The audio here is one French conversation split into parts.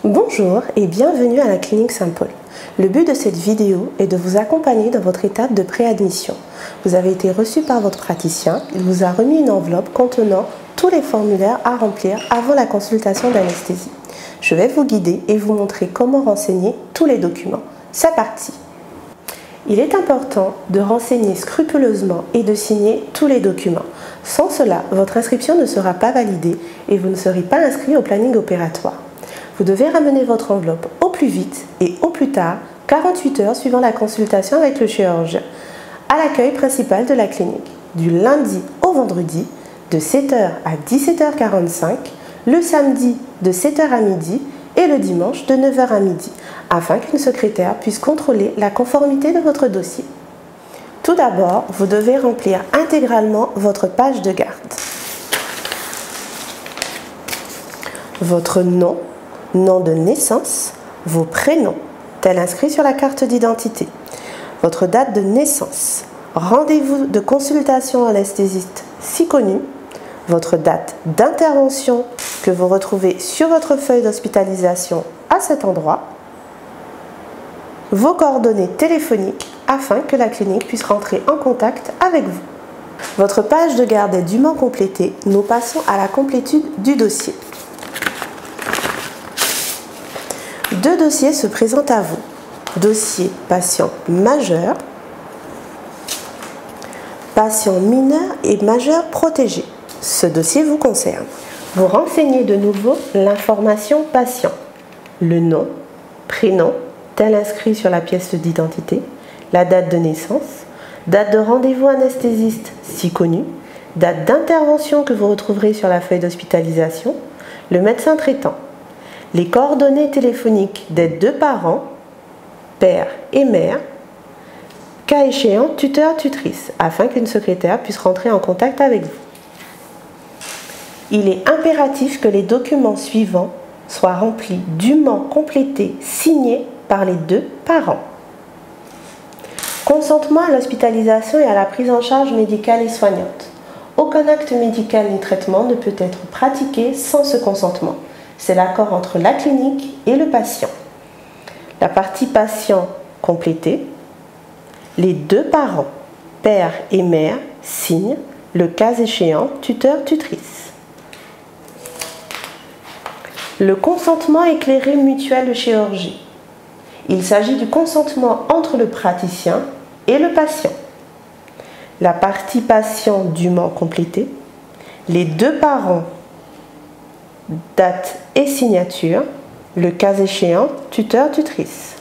Bonjour et bienvenue à la clinique Saint-Paul. Le but de cette vidéo est de vous accompagner dans votre étape de préadmission. Vous avez été reçu par votre praticien, il vous a remis une enveloppe contenant tous les formulaires à remplir avant la consultation d'anesthésie. Je vais vous guider et vous montrer comment renseigner tous les documents. C'est parti! Il est important de renseigner scrupuleusement et de signer tous les documents. Sans cela, votre inscription ne sera pas validée et vous ne serez pas inscrit au planning opératoire. Vous devez ramener votre enveloppe au plus vite et au plus tard, 48 heures suivant la consultation avec le chirurgien, à l'accueil principal de la clinique, du lundi au vendredi, de 7h à 17h45, le samedi de 7h à midi et le dimanche de 9h à midi, afin qu'une secrétaire puisse contrôler la conformité de votre dossier. Tout d'abord, vous devez remplir intégralement votre page de garde. Votre nom, nom de naissance, vos prénoms, tel inscrit sur la carte d'identité, votre date de naissance, rendez-vous de consultation anesthésiste si connu, votre date d'intervention que vous retrouvez sur votre feuille d'hospitalisation à cet endroit, vos coordonnées téléphoniques afin que la clinique puisse rentrer en contact avec vous. Votre page de garde est dûment complétée, nous passons à la complétude du dossier. Deux dossiers se présentent à vous. Dossier patient majeur, patient mineur et majeur protégé. Ce dossier vous concerne. Vous renseignez de nouveau l'information patient, le nom, prénom, tel inscrit sur la pièce d'identité, la date de naissance, date de rendez-vous anesthésiste si connu, date d'intervention que vous retrouverez sur la feuille d'hospitalisation, le médecin traitant, les coordonnées téléphoniques des deux parents, père et mère, cas échéant tuteur-tutrice, afin qu'une secrétaire puisse rentrer en contact avec vous. Il est impératif que les documents suivants soient remplis, dûment complétés, signés par les deux parents. Consentement à l'hospitalisation et à la prise en charge médicale et soignante. Aucun acte médical ni traitement ne peut être pratiqué sans ce consentement. C'est l'accord entre la clinique et le patient. La partie patient complétée. Les deux parents, père et mère, signent, le cas échéant, tuteur-tutrice. Le consentement éclairé mutuel de chirurgie. Il s'agit du consentement entre le praticien et le patient. La partie patient dûment complétée. Les deux parents, date et signature. Le cas échéant, tuteur-tutrice.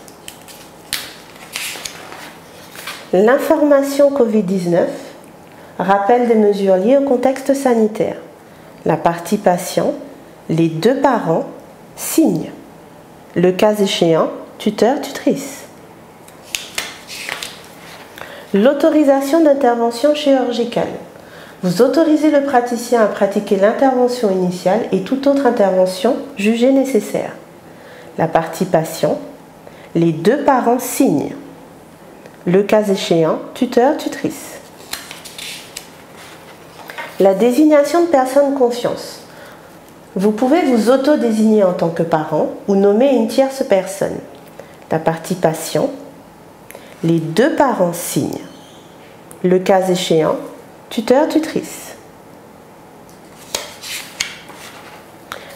L'information Covid-19. Rappel des mesures liées au contexte sanitaire. La partie patient. Les deux parents signent, le cas échéant, tuteur-tutrice. L'autorisation d'intervention chirurgicale. Vous autorisez le praticien à pratiquer l'intervention initiale et toute autre intervention jugée nécessaire. La partie patient, les deux parents signent, le cas échéant, tuteur-tutrice. La désignation de personne confiance. Vous pouvez vous auto-désigner en tant que parent ou nommer une tierce personne. La partie patient, les deux parents signent, le cas échéant, tuteur-tutrice.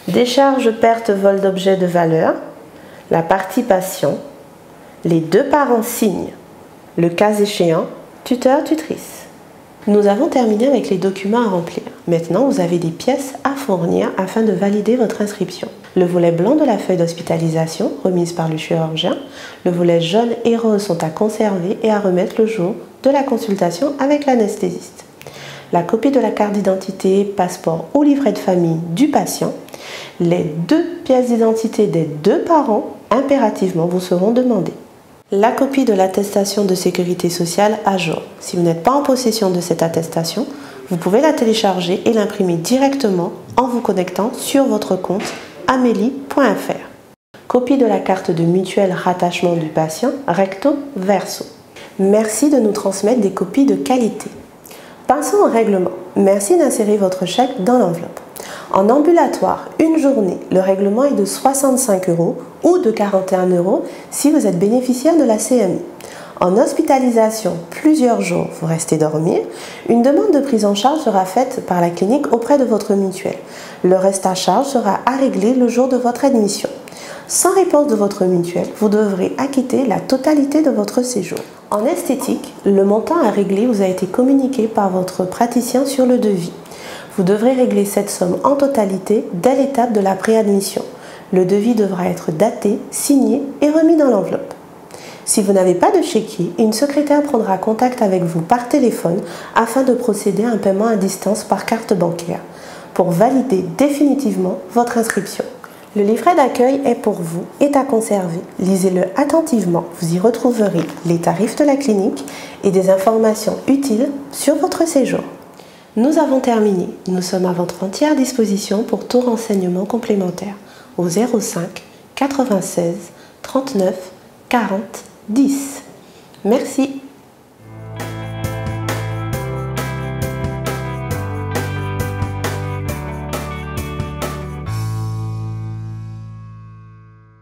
Décharge perte vol d'objets de valeur. La partie patient, les deux parents signent, le cas échéant, tuteur-tutrice. Nous avons terminé avec les documents à remplir. Maintenant, vous avez des pièces à fournir afin de valider votre inscription. Le volet blanc de la feuille d'hospitalisation, remise par le chirurgien. Le volet jaune et rose sont à conserver et à remettre le jour de la consultation avec l'anesthésiste. La copie de la carte d'identité, passeport ou livret de famille du patient. Les deux pièces d'identité des deux parents, impérativement, vous seront demandées. La copie de l'attestation de sécurité sociale à jour. Si vous n'êtes pas en possession de cette attestation, vous pouvez la télécharger et l'imprimer directement en vous connectant sur votre compte amelie.fr. Copie de la carte de mutuelle rattachement du patient recto verso. Merci de nous transmettre des copies de qualité. Passons au règlement. Merci d'insérer votre chèque dans l'enveloppe. En ambulatoire, une journée, le règlement est de 65 € ou de 41 € si vous êtes bénéficiaire de la CMU. En hospitalisation, plusieurs jours, vous restez dormir. Une demande de prise en charge sera faite par la clinique auprès de votre mutuelle. Le reste à charge sera à régler le jour de votre admission. Sans réponse de votre mutuelle, vous devrez acquitter la totalité de votre séjour. En esthétique, le montant à régler vous a été communiqué par votre praticien sur le devis. Vous devrez régler cette somme en totalité dès l'étape de la préadmission. Le devis devra être daté, signé et remis dans l'enveloppe. Si vous n'avez pas de chéquier, une secrétaire prendra contact avec vous par téléphone afin de procéder à un paiement à distance par carte bancaire pour valider définitivement votre inscription. Le livret d'accueil est pour vous, est à conserver. Lisez-le attentivement, vous y retrouverez les tarifs de la clinique et des informations utiles sur votre séjour. Nous avons terminé, nous sommes à votre entière disposition pour tout renseignement complémentaire au 05 96 39 40 10. Merci.